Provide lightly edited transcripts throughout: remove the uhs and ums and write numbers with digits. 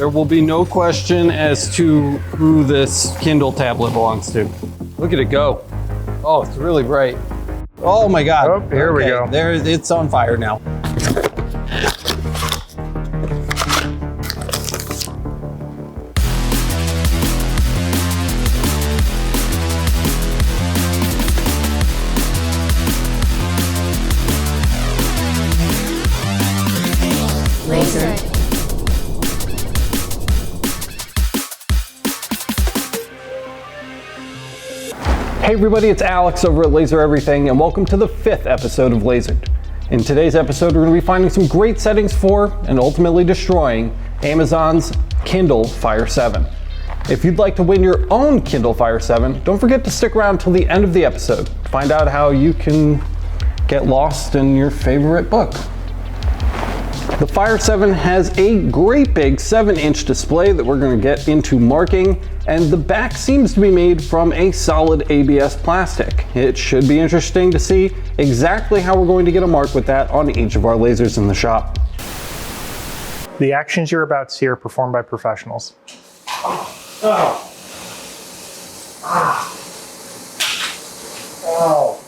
There will be no question as to who this Kindle tablet belongs to. Look at it go. Oh, it's really bright. Oh my God. Oh, here we go. There, it's on fire now. Laser. Hey everybody, it's Alex over at Laser Everything, and welcome to the 5th episode of Lasered. In today's episode, we're going to be finding some great settings for, and ultimately destroying, Amazon's Kindle Fire 7. If you'd like to win your own Kindle Fire 7, don't forget to stick around till the end of the episode to find out how you can get lost in your favorite book. The Fire 7 has a great big 7-inch display that we're going to get into marking, and the back seems to be made from a solid ABS plastic. It should be interesting to see exactly how we're going to get a mark with that on each of our lasers in the shop. The actions you're about to see are performed by professionals. Oh. Ah. Oh.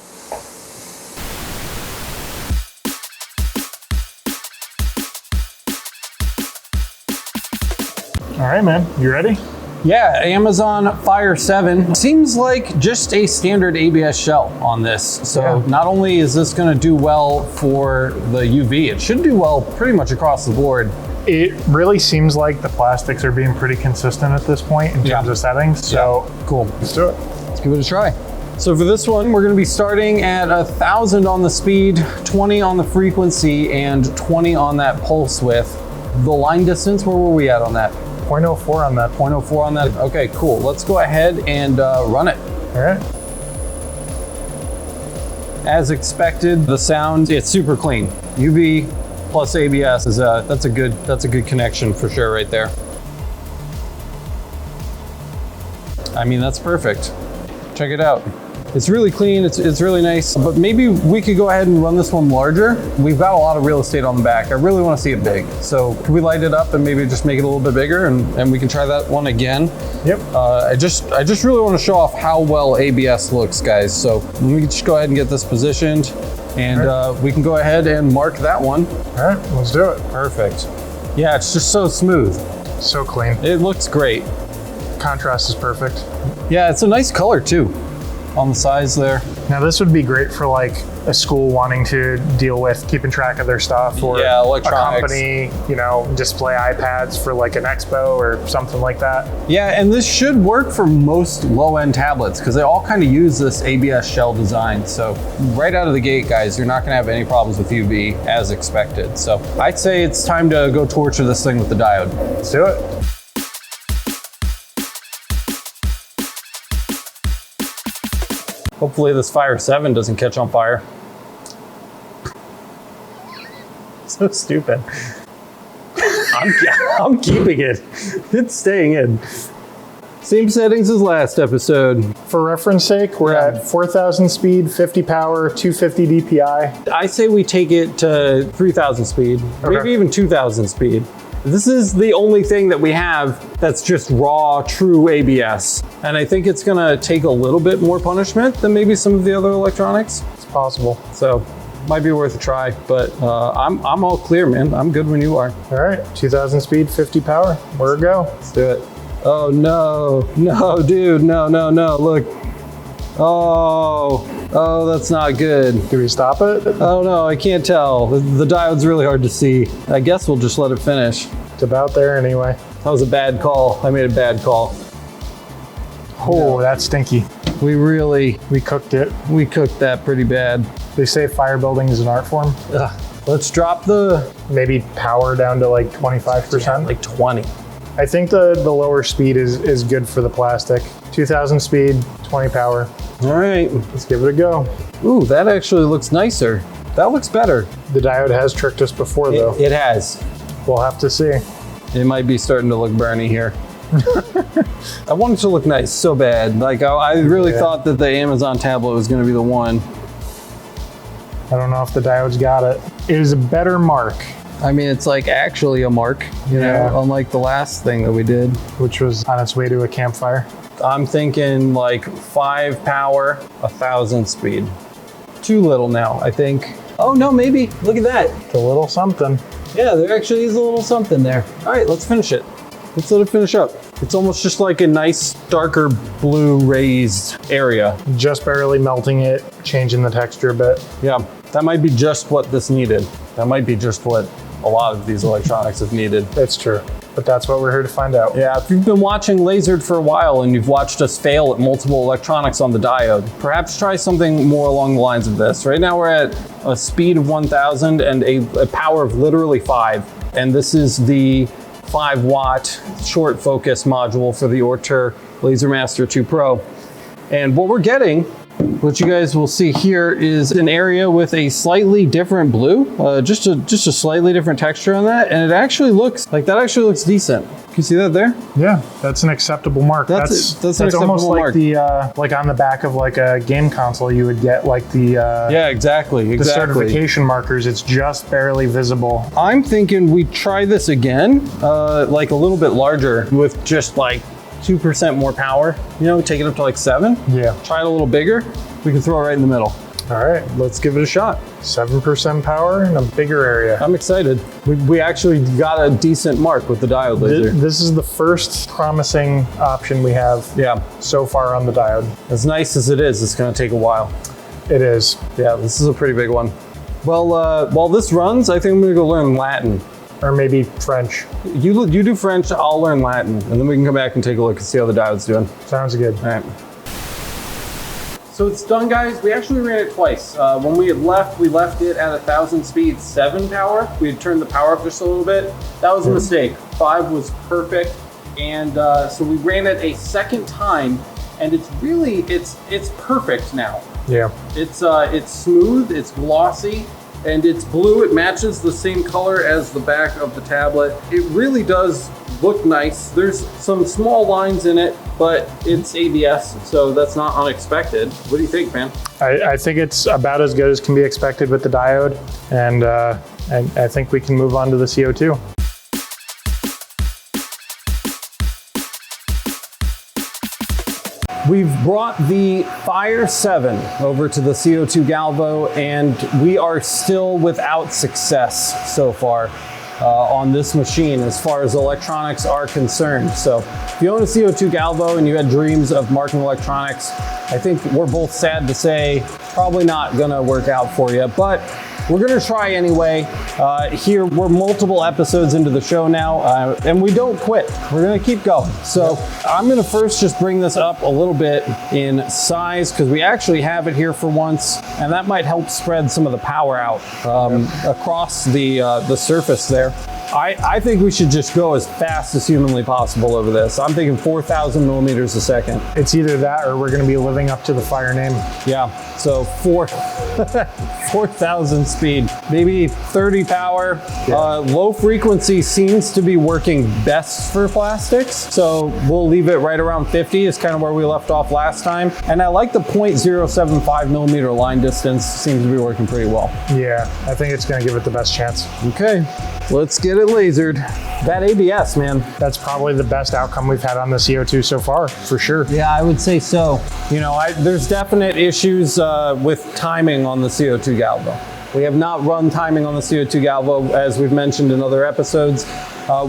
All right, man, you ready? Yeah, Amazon Fire 7 seems like just a standard ABS shell on this. So not only is this going to do well for the UV, it should do well pretty much across the board. It really seems like the plastics are being pretty consistent at this point in terms of settings. So cool. Let's do it. Let's give it a try. So for this one, we're going to be starting at 1,000 on the speed, 20 on the frequency, and 20 on that pulse width. The line distance, where were we at on that? 0.04 on that. 0.04 on that. Okay, cool. Let's go ahead and run it. All right. As expected, the sound, it's super clean. UV plus ABS is that's a good connection for sure right there. I mean, that's perfect. Check it out. It's really clean, it's really nice, but maybe we could go ahead and run this one larger. We've got a lot of real estate on the back. I really want to see it big. So can we light it up and maybe just make it a little bit bigger, and we can try that one again? Yep. I just really want to show off how well ABS looks, guys. So let me just go ahead and get this positioned, and we can go ahead and mark that one. All right, let's do it. Perfect. Yeah, it's just so smooth. So clean. It looks great. Contrast is perfect. Yeah, it's a nice color too on the sides there. Now this would be great for like a school wanting to deal with keeping track of their stuff, or a company, you know, display iPads for like an expo or something like that. Yeah, and this should work for most low-end tablets because they all kind of use this ABS shell design. So right out of the gate, guys, you're not gonna have any problems with UV as expected. So I'd say it's time to go torture this thing with the diode. Let's do it. Hopefully this Fire 7 doesn't catch on fire. So stupid. I'm keeping it. It's staying in. Same settings as last episode. For reference sake, we're at 4,000 speed, 50 power, 250 DPI. I say we take it to 3,000 speed, maybe even 2,000 speed. This is the only thing that we have that's just raw, true ABS. And I think it's gonna take a little bit more punishment than maybe some of the other electronics. It's possible. So might be worth a try, but I'm all clear, man. I'm good when you are. All right, 2,000 speed, 50 power, where to go? Let's do it. Oh no, dude, no, look. Oh, that's not good. Do we stop it? Oh no, I can't tell. The diode's really hard to see. I guess we'll just let it finish. It's about there anyway. That was a bad call. I made a bad call. Oh, that's stinky. We cooked it. We cooked that pretty bad. They say fire building is an art form. Let's drop the... Maybe power down to like 25%. Yeah, like 20. I think the lower speed is good for the plastic. 2,000 speed, 20 power. All right. Let's give it a go. Ooh, that actually looks nicer. That looks better. The diode has tricked us before though. It has. We'll have to see. It might be starting to look burny here. I want it to look nice so bad. Like I really thought that the Amazon tablet was going to be the one. I don't know if the diode's got it. It is a better mark I mean, it's like actually a mark, you know, unlike the last thing that we did. Which was on its way to a campfire. I'm thinking like 5 power, 1,000 speed. Too little now, I think. Oh no, maybe. Look at that. It's a little something. Yeah, there actually is a little something there. All right, let's finish it. Let's let it finish up. It's almost just like a nice darker blue raised area. Just barely melting it, changing the texture a bit. Yeah, that might be just what this needed. That might be just what a lot of these electronics have needed. It's true, but that's what we're here to find out. Yeah, if you've been watching Lasered for a while and you've watched us fail at multiple electronics on the diode, perhaps try something more along the lines of this. Right now we're at a speed of 1,000 and a power of literally 5. And this is the 5-watt short focus module for the Ortur LaserMaster 2 Pro. And what we're getting, what you guys will see here, is an area with a slightly different blue, just a slightly different texture on that, and it actually looks like that actually looks decent. Can you see that there? Yeah, that's an acceptable mark. That's an acceptable almost like mark. the like on the back of like a game console, you would get like the yeah, exactly. the certification markers. It's just barely visible. I'm thinking we try this again, like a little bit larger with just like 2% more power. You know, take it up to like 7. Yeah. Try it a little bigger. We can throw it right in the middle. All right, Let's give it a shot. 7% power in a bigger area. I'm excited. We actually got a decent mark with the diode laser. This is the first promising option we have so far on the diode. As nice as it is, it's going to take a while. It is. Yeah, this is a pretty big one. Well, while this runs, I think I'm going to go learn Latin. Or maybe French. You do French, I'll learn Latin, and then we can come back and take a look and see how the diode's doing. Sounds good. All right. So it's done, guys. We actually ran it twice. When we had left, we left it at 1,000 speed, 7 power. We had turned the power up just a little bit. That was a mistake. 5 was perfect. And so we ran it a second time, and it's really, it's perfect now. Yeah. It's smooth, it's glossy, and it's blue. It matches the same color as the back of the tablet. It really does look nice. There's some small lines in it, but it's ABS, so that's not unexpected. What do you think, man? I think it's about as good as can be expected with the diode, and I think we can move on to the CO2. We've brought the Fire 7 over to the CO2 Galvo, and we are still without success so far on this machine as far as electronics are concerned. So if you own a CO2 Galvo and you had dreams of marking electronics, I think we're both sad to say probably not gonna work out for you, but we're gonna try anyway. Here, we're multiple episodes into the show now, and we don't quit. We're gonna keep going. So I'm gonna first just bring this up a little bit in size, because we actually have it here for once, and that might help spread some of the power out across the surface there. I think we should just go as fast as humanly possible over this. I'm thinking 4,000 millimeters a second. It's either that or we're gonna be living up to the Fire name. Yeah, so 4,000 speed, maybe 30 power. Low frequency seems to be working best for plastics, so we'll leave it right around 50 is kind of where we left off last time. And I like the 0.075 millimeter line distance, seems to be working pretty well. Yeah, I think it's gonna give it the best chance. Okay, let's get it lasered. That ABS, man. That's probably the best outcome we've had on the CO2 so far, for sure. Yeah, I would say so. You know, there's definite issues with timing on the CO2 Galvo. We have not run timing on the CO2 Galvo, as we've mentioned in other episodes,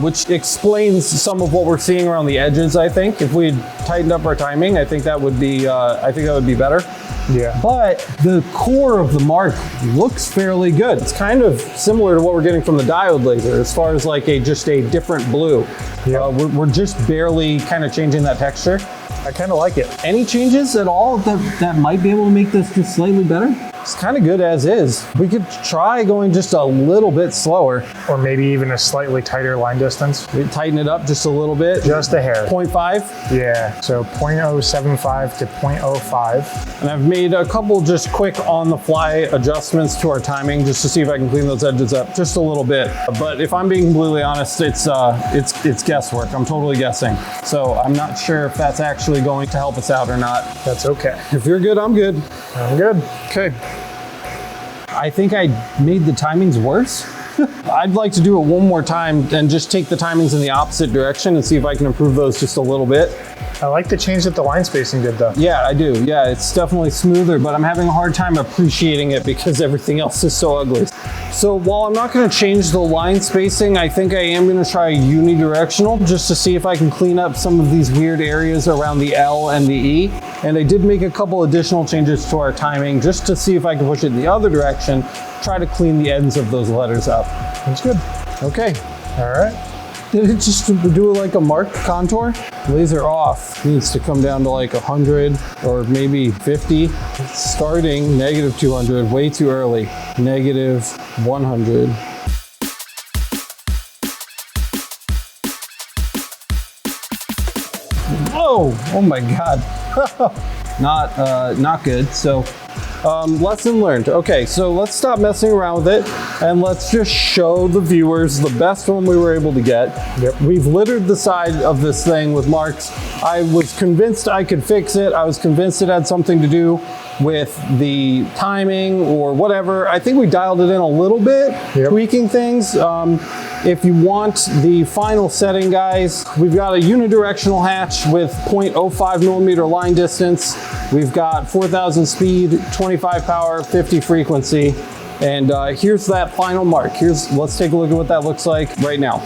which explains some of what we're seeing around the edges, I think. If we tightened up our timing, I think that would be better. Yeah. But the core of the mark looks fairly good. It's kind of similar to what we're getting from the diode laser as far as like just a different blue. Yeah. We're just barely kind of changing that texture. I kind of like it. Any changes at all that might be able to make this just slightly better? It's kind of good as is. We could try going just a little bit slower. Or maybe even a slightly tighter line distance. We tighten it up just a little bit. Just a hair. 0.5? Yeah, so 0.075 to 0.05. And I've made a couple just quick on the fly adjustments to our timing just to see if I can clean those edges up just a little bit. But if I'm being completely honest, it's guesswork. I'm totally guessing. So I'm not sure if that's actually going to help us out or not. That's okay. If you're good, I'm good. I'm good. Okay. I think I made the timings worse. I'd like to do it one more time and just take the timings in the opposite direction and see if I can improve those just a little bit. I like the change that the line spacing did though. Yeah, I do. Yeah, it's definitely smoother, but I'm having a hard time appreciating it because everything else is so ugly. So while I'm not gonna change the line spacing, I think I am gonna try unidirectional just to see if I can clean up some of these weird areas around the L and the E. And I did make a couple additional changes to our timing just to see if I can push it in the other direction, try to clean the ends of those letters up. That's good. Okay. All right. Did it just do it like a marked contour? Laser off needs to come down to like 100 or maybe 50. Starting negative 200, way too early. Negative 100. Whoa, oh my God. Not good. So lesson learned. Okay, so let's stop messing around with it and let's just show the viewers the best one we were able to get. Yep. We've littered the side of this thing with marks. I was convinced I could fix it. I was convinced it had something to do with the timing or whatever. I think we dialed it in a little bit, tweaking things. If you want the final setting, guys, we've got a unidirectional hatch with 0.05 millimeter line distance. We've got 4,000 speed, 25 power, 50 frequency. And here's that final mark. Let's take a look at what that looks like right now.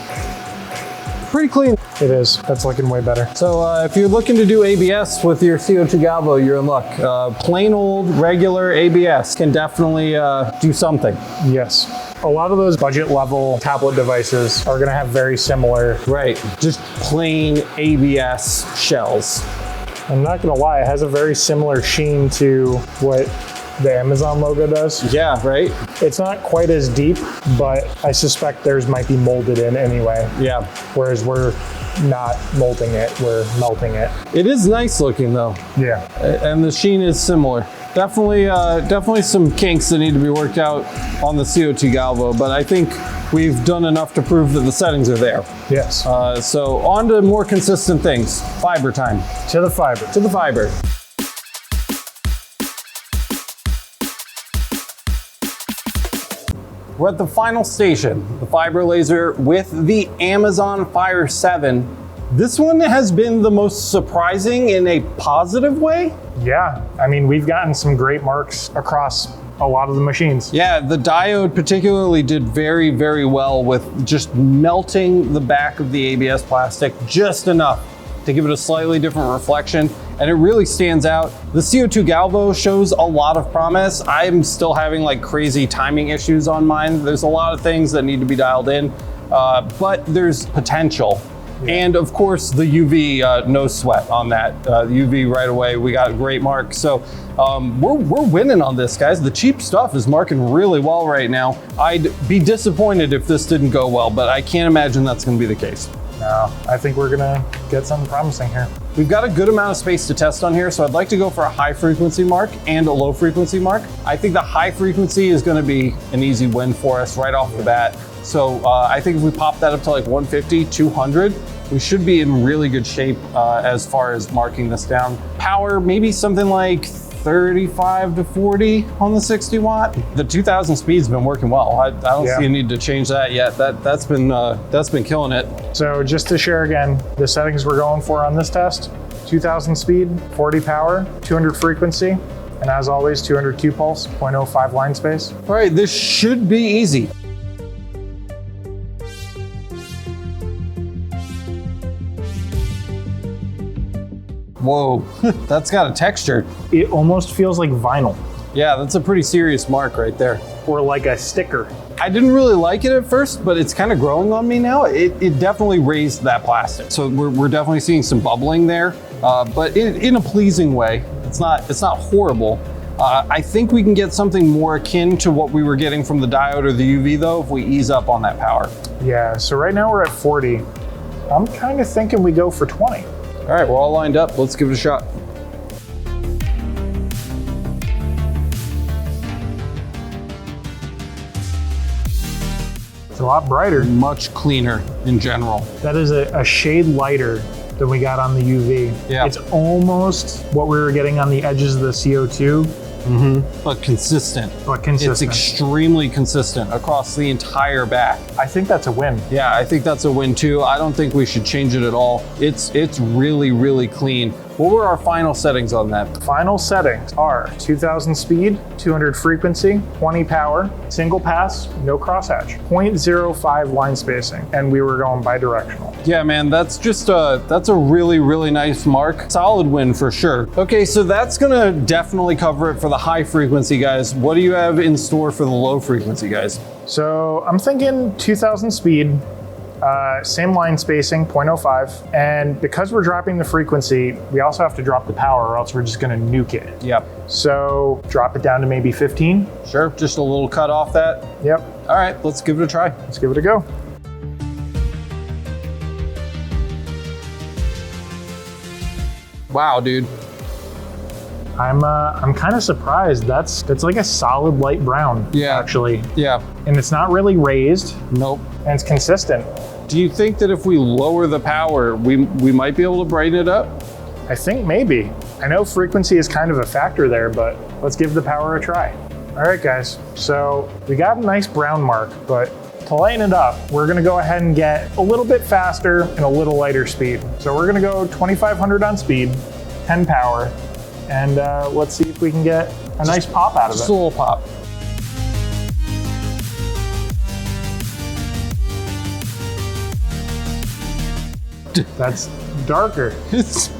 Pretty clean. It is. That's looking way better. So if you're looking to do ABS with your CO2 Galvo, you're in luck. Plain old regular ABS can definitely do something. Yes. A lot of those budget level tablet devices are gonna have very similar. Right, just plain ABS shells. I'm not gonna lie, it has a very similar sheen to what the Amazon logo does. Yeah, right? It's not quite as deep, but I suspect theirs might be molded in anyway. Yeah. Whereas we're not molding it, we're melting it. It is nice looking though. Yeah. And the sheen is similar. Definitely some kinks that need to be worked out on the CO2 Galvo, but I think we've done enough to prove that the settings are there. Yes. So on to more consistent things. Fiber time. To the fiber. To the fiber. We're at the final station, the fiber laser with the Amazon Fire 7. This one has been the most surprising in a positive way. Yeah, I mean, we've gotten some great marks across a lot of the machines. Yeah, the diode particularly did very, very well with just melting the back of the ABS plastic just enough to give it a slightly different reflection, and it really stands out. The CO2 Galvo shows a lot of promise. I'm still having like crazy timing issues on mine. There's a lot of things that need to be dialed in, but there's potential. Yeah. And of course the UV, no sweat on that. The UV right away, we got a great mark. So we're winning on this, guys. The cheap stuff is marking really well right now. I'd be disappointed if this didn't go well, but I can't imagine that's gonna be the case. No, I think we're gonna get something promising here. We've got a good amount of space to test on here, so I'd like to go for a high frequency mark and a low frequency mark. I think the high frequency is gonna be an easy win for us right off the bat. So I think if we pop that up to like 150, 200, we should be in really good shape as far as marking this down. Power, maybe something like 35 to 40 on the 60 watt. The 2000 speed's been working well. I don't see a need to change that yet. That's been killing it. So just to share again, the settings we're going for on this test: 2000 speed, 40 power, 200 frequency, and as always, 200 Q pulse, 0.05 line space. All right, this should be easy. Whoa, that's got a texture. It almost feels like vinyl. Yeah, that's a pretty serious mark right there. Or like a sticker. I didn't really like it at first, but it's kind of growing on me now. It definitely raised that plastic. So we're definitely seeing some bubbling there, but in a pleasing way. It's not horrible. I think we can get something more akin to what we were getting from the diode or the UV though, if we ease up on that power. Yeah, so right now we're at 40. I'm kind of thinking we go for 20. All right, we're all lined up. Let's give it a shot. It's a lot brighter. Much cleaner in general. That is a shade lighter than we got on the UV. Yeah. It's almost what we were getting on the edges of the CO2 But consistent. It's Consistent. extremely consistent across the entire back. I think that's a win. Yeah, I think that's a win too. I don't think we should change it at all. It's really, really clean. What were our final settings on that? Final settings are 2000 speed, 200 frequency, 20 power, single pass, no crosshatch, 0.05 line spacing, and we were going bidirectional. Yeah, man, that's a really, really nice mark. Solid win for sure. Okay, so that's gonna definitely cover it for the high frequency guys. What do you have in store for the low frequency guys? So I'm thinking 2000 speed, same line spacing, 0.05. And because we're dropping the frequency, we also have to drop the power or else we're just gonna nuke it. Yep. So drop it down to maybe 15. Sure, just a little cut off that. Yep. All right, let's give it a try. Let's give it a go. Wow, dude. I'm kind of surprised. That's like a solid light brown, actually. Yeah. And it's not really raised. Nope. And it's consistent. Do you think that if we lower the power, we might be able to brighten it up? I think maybe. I know frequency is kind of a factor there, but let's give the power a try. All right, guys. So we got a nice brown mark, but to lighten it up, we're gonna go ahead and get a little bit faster and a little lighter speed. So we're gonna go 2500 on speed, 10 power, and let's see if we can get a nice pop out of it. Just a little pop. That's darker. It's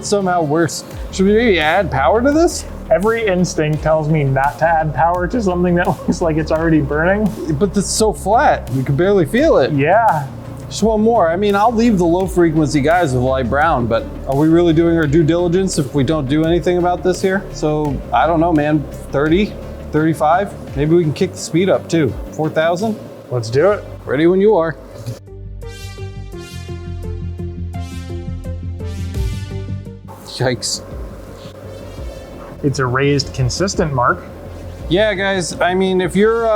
somehow worse. Should we maybe add power to this? Every instinct tells me not to add power to something that looks like it's already burning. But it's so flat, we can barely feel it. Yeah. Just one more. I mean, I'll leave the low frequency guys with light brown, but are we really doing our due diligence if we don't do anything about this here? So, I don't know, man, 30, 35? Maybe we can kick the speed up too. 4,000? Let's do it. Ready when you are. Yikes. It's a raised consistent mark. Yeah, guys, I mean, if you're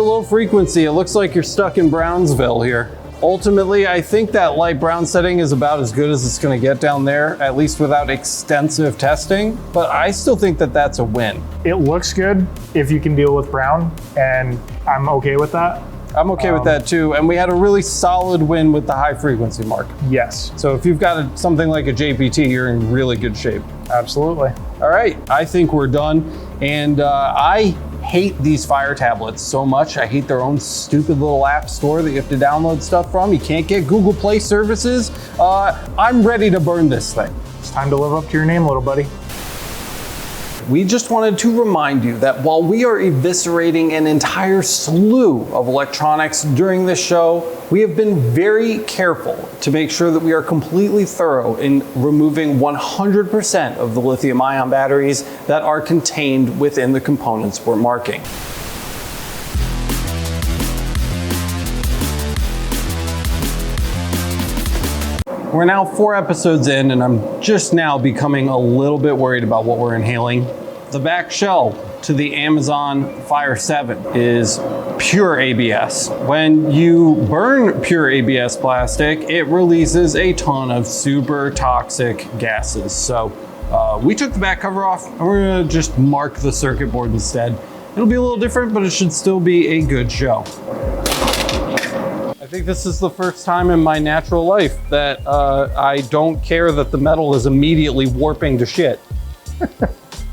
low frequency, it looks like you're stuck in Brownsville here. Ultimately, I think that light brown setting is about as good as it's gonna get down there, at least without extensive testing, but I still think that that's a win. It looks good if you can deal with brown, and I'm okay with that. I'm okay with that too, and we had a really solid win with the high frequency mark. Yes, So if you've got something like a JPT, you're in really good shape. absolutely. All right, I think we're done, and I hate these Fire tablets so much. I hate their own stupid little app store that you have to download stuff from. You can't get Google Play services. I'm ready to burn this thing. It's time to live up to your name, little buddy. We just wanted to remind you that while we are eviscerating an entire slew of electronics during this show, we have been very careful to make sure that we are completely thorough in removing 100% of the lithium-ion batteries that are contained within the components we're marking. We're now 4 episodes in, and I'm just now becoming a little bit worried about what we're inhaling. The back shell to the Amazon Fire 7 is pure ABS. When you burn pure ABS plastic, it releases a ton of super toxic gases. So we took the back cover off, and we're gonna just mark the circuit board instead. It'll be a little different, but it should still be a good show. I think this is the first time in my natural life that I don't care that the metal is immediately warping to shit.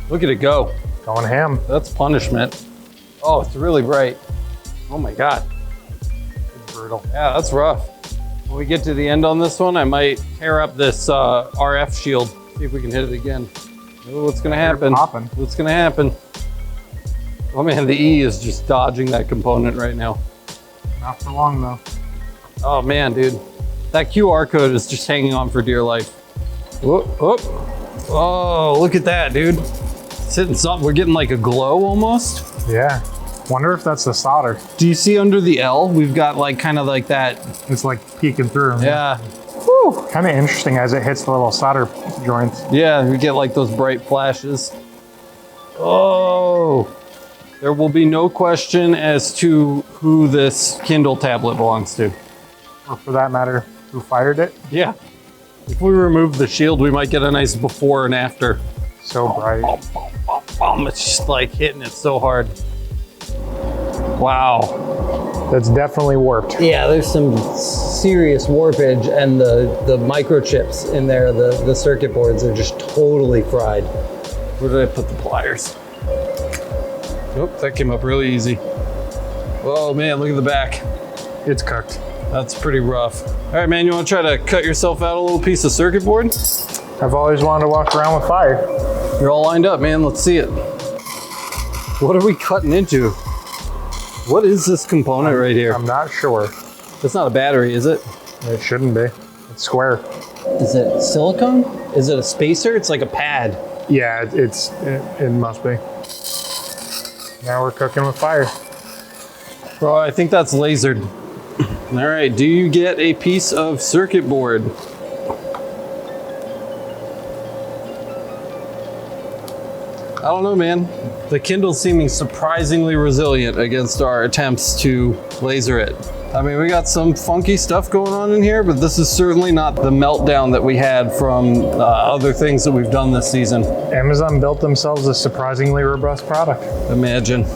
Look at it go. Going ham. That's punishment. Oh, it's really bright. Oh my God. It's brutal. Yeah, that's rough. When we get to the end on this one, I might tear up this RF shield. See if we can hit it again. Oh, what's gonna happen? Popping. What's gonna happen? Oh man, the E is just dodging that component right now. Not for long though. Oh man, dude. That QR code is just hanging on for dear life. Whoop, whoop. Oh, look at that, dude. It's hitting something. We're getting like a glow almost. Yeah. Wonder if that's the solder. Do you see under the L? We've got like kind of like that. It's like peeking through. Yeah. Whew. Kind of interesting as it hits the little solder joints. Yeah, we get like those bright flashes. Oh. There will be no question as to who this Kindle tablet belongs to. Or for that matter, who fired it. Yeah. If we remove the shield, we might get a nice before and after. So bright. It's just like hitting it so hard. Wow. That's definitely warped. Yeah, there's some serious warpage, and the microchips in there, the circuit boards are just totally fried. Where did I put the pliers? Oh, that came up really easy. Oh man, look at the back. It's cooked. That's pretty rough. All right, man, you want to try to cut yourself out a little piece of circuit board? I've always wanted to walk around with fire. You're all lined up, man. Let's see it. What are we cutting into? What is this component right here? I'm not sure. It's not a battery, is it? It shouldn't be. It's square. Is it silicone? Is it a spacer? It's like a pad. Yeah, it must be. Now we're cooking with fire. Bro, I think that's lasered. All right, do you get a piece of circuit board? I don't know, man. The Kindle's seeming surprisingly resilient against our attempts to laser it. I mean, we got some funky stuff going on in here, but this is certainly not the meltdown that we had from other things that we've done this season. Amazon built themselves a surprisingly robust product. Imagine.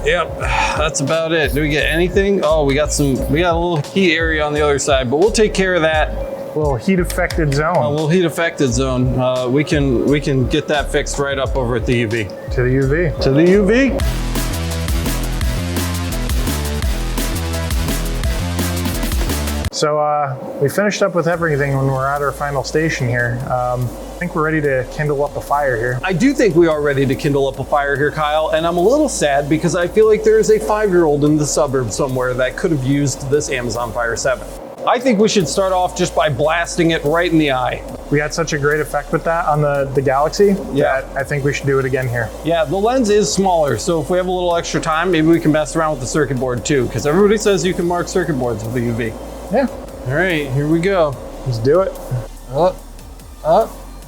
Yep, that's about it. Do we get anything? Oh, we got a little heat area on the other side, but we'll take care of that. A little heat affected zone. A little heat affected zone. We can get that fixed right up over at the UV. To the UV. To the UV. So we finished up with everything when we're at our final station here. I think we're ready to kindle up a fire here. I do think we are ready to kindle up a fire here, Kyle, and I'm a little sad because I feel like there's a 5-year-old in the suburbs somewhere that could have used this Amazon Fire 7. I think we should start off just by blasting it right in the eye. We had such a great effect with that on the Galaxy that I think we should do it again here. Yeah, the lens is smaller, so if we have a little extra time, maybe we can mess around with the circuit board too, because everybody says you can mark circuit boards with the UV. Yeah. All right, here we go. Let's do it. Up.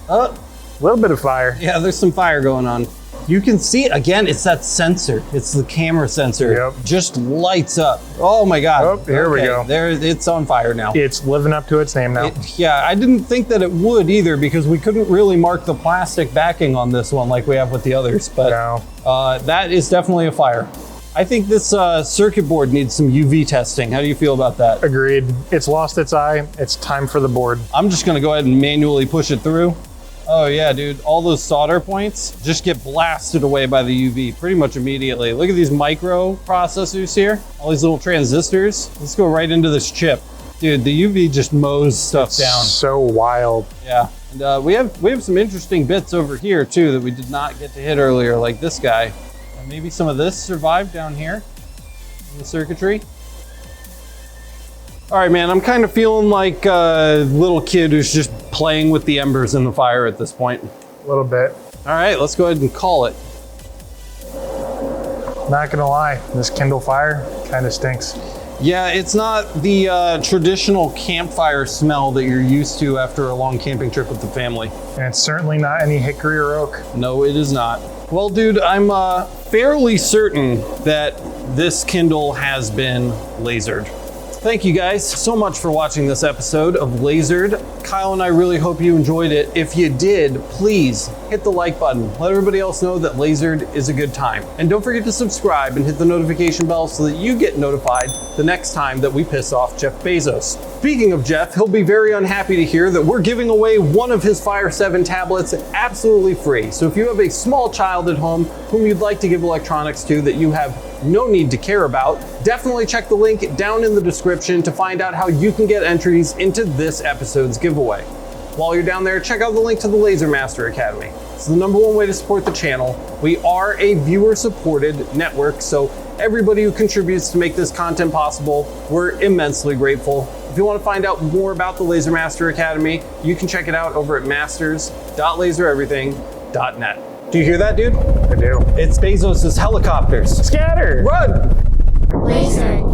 A little bit of fire. Yeah, there's some fire going on. You can see, again, it's that sensor. It's the camera sensor. Yep. Just lights up. Oh my God. Oh, here we go. It's on fire now. It's living up to its name now. Yeah, I didn't think that it would either because we couldn't really mark the plastic backing on this one like we have with the others, but no. That is definitely a fire. I think this circuit board needs some UV testing. How do you feel about that? Agreed. It's lost its eye. It's time for the board. I'm just gonna go ahead and manually push it through. Oh yeah, dude, all those solder points just get blasted away by the UV pretty much immediately. Look at these micro processors here, all these little transistors. Let's go right into this chip. Dude, the UV just mows stuff down. So wild. Yeah, and we have some interesting bits over here too that we did not get to hit earlier, like this guy. And maybe some of this survived down here in the circuitry. All right, man, I'm kind of feeling like a little kid who's just playing with the embers in the fire at this point. A little bit. All right, let's go ahead and call it. Not gonna lie, this Kindle Fire kind of stinks. Yeah, it's not the traditional campfire smell that you're used to after a long camping trip with the family. And it's certainly not any hickory or oak. No, it is not. Well, dude, I'm fairly certain that this Kindle has been lasered. Thank you guys so much for watching this episode of Lasered. Kyle and I really hope you enjoyed it. If you did, please hit the like button. Let everybody else know that Lasered is a good time. And don't forget to subscribe and hit the notification bell so that you get notified the next time that we piss off Jeff Bezos. Speaking of Jeff, he'll be very unhappy to hear that we're giving away one of his Fire 7 tablets absolutely free. So if you have a small child at home whom you'd like to give electronics to that you have no need to care about, definitely check the link down in the description to find out how you can get entries into this episode's giveaway. While you're down there, check out the link to the Laser Master Academy. It's the #1 way to support the channel. We are a viewer-supported network, so everybody who contributes to make this content possible, we're immensely grateful. If you want to find out more about the Laser Master Academy, you can check it out over at masters.lasereverything.net. Do you hear that, dude? I do. It's Bezos' helicopters. Scatter! Run! Laser.